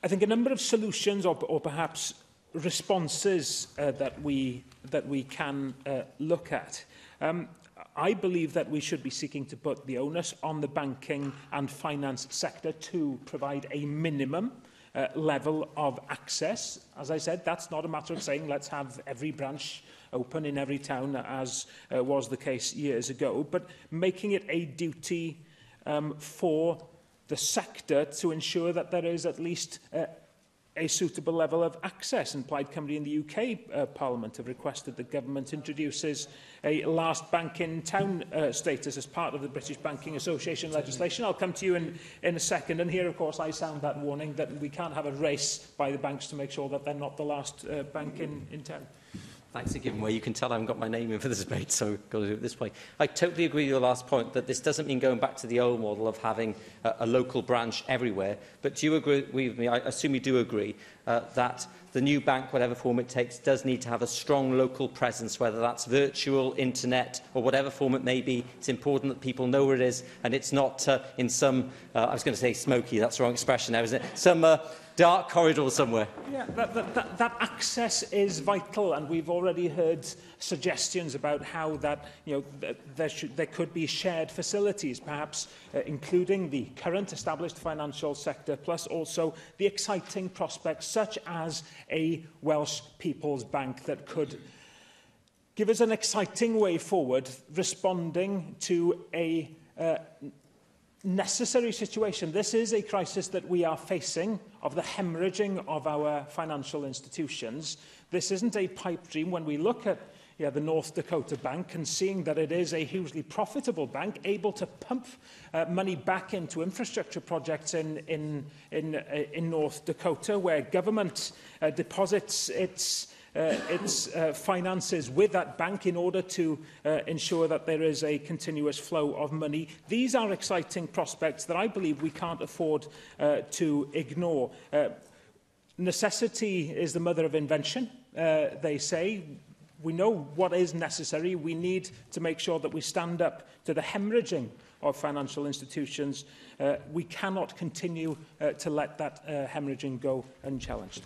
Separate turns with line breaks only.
I think a number of solutions or perhaps responses that we can look at. I believe that we should be seeking to put the onus on the banking and finance sector to provide a minimum level of access. As I said, that's not a matter of saying let's have every branch open in every town, as was the case years ago, but making it a duty for the sector to ensure that there is at least a suitable level of access. And Plaid Cymru in the UK Parliament have requested that government introduces a last bank in town status as part of the British Banking Association legislation. I'll come to you in a second. And here, of course, I sound that warning that we can't have a race by the banks to make sure that they're not the last bank in town.
Thanks for giving way. You can tell I haven't got my name in for this debate, so we've got to do it this way. I totally agree with your last point that this doesn't mean going back to the old model of having a local branch everywhere. But do you agree with me? I assume you do agree that the new bank, whatever form it takes, does need to have a strong local presence, whether that's virtual, internet, or whatever form it may be. It's important that people know where it is, and it's not in some, I was going to say smoky, that's the wrong expression now, isn't it? Some dark corridor somewhere. Yeah,
that access is vital, and we've already heard suggestions about how that, there could be shared facilities, perhaps including the current established financial sector, plus also the exciting prospects such as a Welsh People's Bank that could give us an exciting way forward, responding to a necessary situation. This is a crisis that we are facing of the hemorrhaging of our financial institutions. This isn't a pipe dream. When we look at the North Dakota Bank and seeing that it is a hugely profitable bank, able to pump money back into infrastructure projects in North Dakota, where government deposits its finances with that bank in order to ensure that there is a continuous flow of money. These are exciting prospects that I believe we can't afford to ignore. Necessity is the mother of invention, they say. We know what is necessary. We need to make sure that we stand up to the hemorrhaging of financial institutions. We cannot continue to let that hemorrhaging go unchallenged.